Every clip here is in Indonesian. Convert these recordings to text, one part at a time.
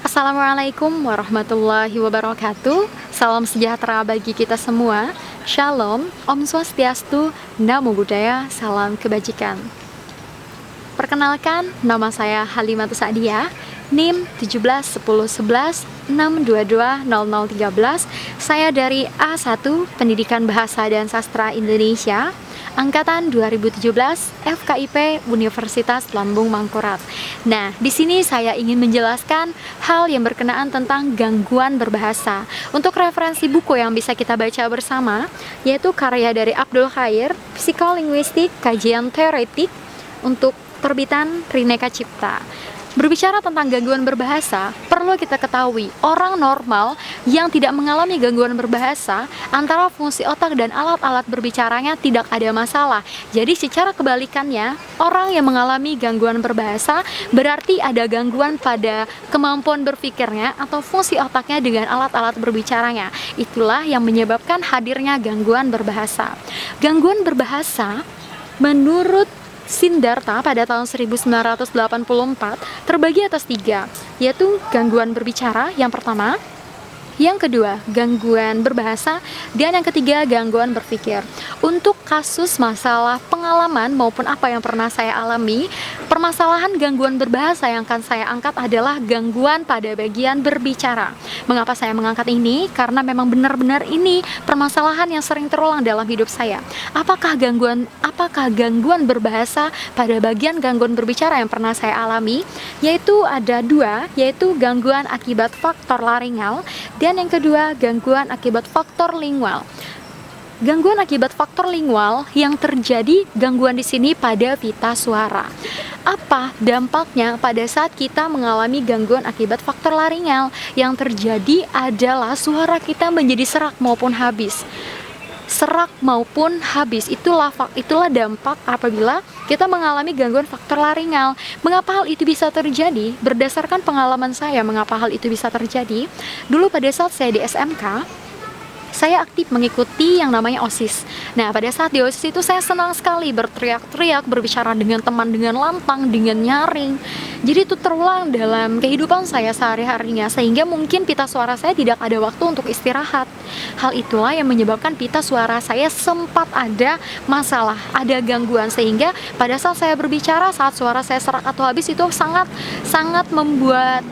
Assalamualaikum warahmatullahi wabarakatuh. Salam sejahtera bagi kita semua. Shalom, Om Swastiastu, Namo Buddhaya, salam kebajikan. Perkenalkan, nama saya Halimatus Sa'diyah, NIM 17101162200013. Saya dari A1 Pendidikan Bahasa dan Sastra Indonesia, angkatan 2017, FKIP Universitas Lambung Mangkurat. Nah, di sini saya ingin menjelaskan hal yang berkenaan tentang gangguan berbahasa. Untuk referensi buku yang bisa kita baca bersama, yaitu karya dari Abdul Khair, Psikolinguistik, Kajian Teoretik, untuk terbitan Trineka Cipta. Berbicara tentang gangguan berbahasa, perlu kita ketahui, orang normal yang tidak mengalami gangguan berbahasa, antara fungsi otak dan alat-alat berbicaranya tidak ada masalah. Jadi secara kebalikannya, orang yang mengalami gangguan berbahasa berarti ada gangguan pada kemampuan berpikirnya atau fungsi otaknya dengan alat-alat berbicaranya. Itulah yang menyebabkan hadirnya gangguan berbahasa. Gangguan berbahasa menurut Siddhartha pada tahun 1984 terbagi atas 3, yaitu gangguan berbicara yang pertama, yang kedua gangguan berbahasa, dan yang ketiga gangguan berpikir. Untuk kasus masalah pengalaman maupun apa yang pernah saya alami, permasalahan gangguan berbahasa yang akan saya angkat adalah gangguan pada bagian berbicara. Mengapa saya mengangkat ini? Karena memang benar-benar ini permasalahan yang sering terulang dalam hidup saya. Apakah gangguan berbahasa pada bagian gangguan berbicara yang pernah saya alami? Yaitu ada 2, yaitu gangguan akibat faktor laringal dan yang kedua gangguan akibat faktor lingual. Gangguan akibat faktor lingual yang terjadi gangguan di sini pada pita suara. Apa dampaknya pada saat kita mengalami gangguan akibat faktor laringal? Yang terjadi adalah suara kita menjadi serak maupun habis. Serak maupun habis, itulah dampak apabila kita mengalami gangguan faktor laringal. Mengapa hal itu bisa terjadi? Berdasarkan pengalaman saya, mengapa hal itu bisa terjadi? Dulu pada saat saya di SMK, saya aktif mengikuti yang namanya OSIS. Nah, pada saat di OSIS itu saya senang sekali berteriak-teriak, berbicara dengan teman dengan lantang, dengan nyaring. Jadi itu terulang dalam kehidupan saya sehari-harinya, sehingga mungkin pita suara saya tidak ada waktu untuk istirahat. Hal itulah yang menyebabkan pita suara saya sempat ada masalah, ada gangguan, sehingga pada saat saya berbicara, saat suara saya serak atau habis, itu sangat membuat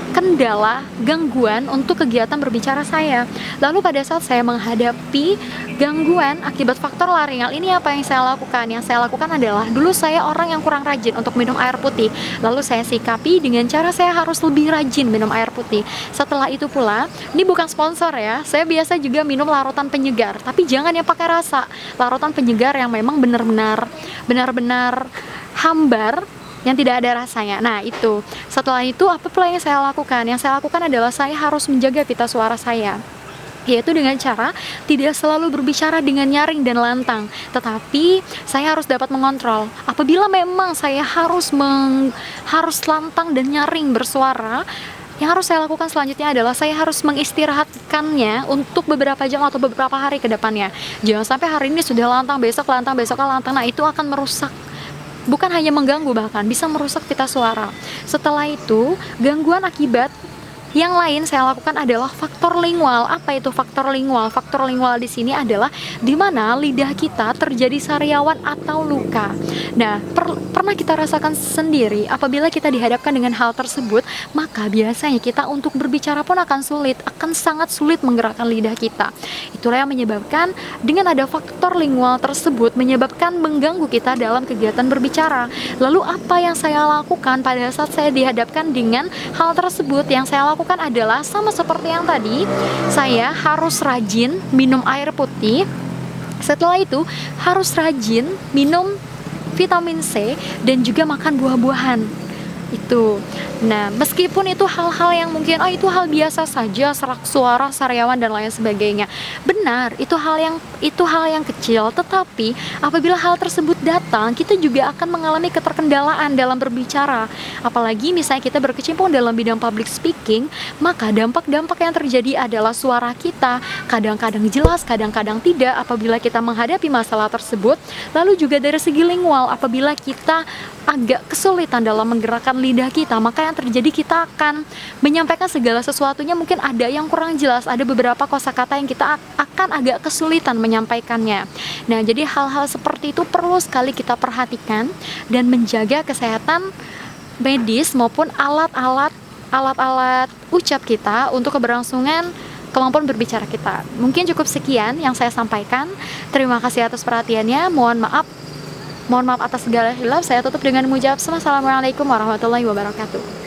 kendala, gangguan untuk kegiatan berbicara saya. Lalu pada saat saya menghadapi gangguan akibat faktor laringal ini, apa yang saya lakukan? Yang saya lakukan adalah, dulu saya orang yang kurang rajin untuk minum air putih. Lalu saya sikapi dengan cara saya harus lebih rajin minum air putih. Setelah itu pula, ini bukan sponsor ya, saya biasa juga minum larutan penyegar, tapi jangan yang pakai rasa. Larutan penyegar yang memang benar-benar hambar, yang tidak ada rasanya. Nah, itu. Setelah itu, apa pula yang saya lakukan? Yang saya lakukan adalah saya harus menjaga pita suara saya, yaitu dengan cara tidak selalu berbicara dengan nyaring dan lantang, tetapi saya harus dapat mengontrol. Apabila memang saya harus lantang dan nyaring bersuara, yang harus saya lakukan selanjutnya adalah saya harus mengistirahatkannya untuk beberapa jam atau beberapa hari ke depannya. Jangan sampai hari ini sudah lantang, besoknya lantang. Nah, itu akan merusak, bukan hanya mengganggu, bahkan bisa merusak pita suara. Setelah itu, gangguan akibat yang lain saya lakukan adalah faktor lingual. Apa itu faktor lingual? Faktor lingual di sini adalah di mana lidah kita terjadi sariawan atau luka. Nah, pernah kita rasakan sendiri apabila kita dihadapkan dengan hal tersebut, maka biasanya kita untuk berbicara pun akan sangat sulit menggerakkan lidah kita. Itulah yang menyebabkan dengan ada faktor lingual tersebut menyebabkan mengganggu kita dalam kegiatan berbicara. Lalu apa yang saya lakukan pada saat saya dihadapkan dengan hal tersebut? Yang saya lakukan adalah sama seperti yang tadi, saya harus rajin minum air putih. Setelah itu harus rajin minum vitamin C dan juga makan buah-buahan. Itu. Nah, meskipun itu hal-hal yang mungkin itu hal biasa saja, serak suara, sariawan dan lain sebagainya. Benar, itu hal yang kecil, tetapi apabila hal tersebut datang, kita juga akan mengalami keterkendalaan dalam berbicara. Apalagi misalnya kita berkecimpung dalam bidang public speaking, maka dampak-dampak yang terjadi adalah suara kita kadang-kadang jelas, kadang-kadang tidak apabila kita menghadapi masalah tersebut. Lalu juga dari segi lingual, apabila kita agak kesulitan dalam menggerakkan lidah kita, maka yang terjadi kita akan menyampaikan segala sesuatunya mungkin ada yang kurang jelas, ada beberapa kosakata yang kita akan agak kesulitan menyampaikannya. Nah, jadi hal-hal seperti itu perlu sekali kita perhatikan dan menjaga kesehatan medis maupun alat-alat ucap kita untuk keberlangsungan kemampuan berbicara kita. Mungkin cukup sekian yang saya sampaikan. Terima kasih atas perhatiannya. Mohon maaf atas segala hilaf. Saya tutup dengan mengucap Assalamualaikum warahmatullahi wabarakatuh.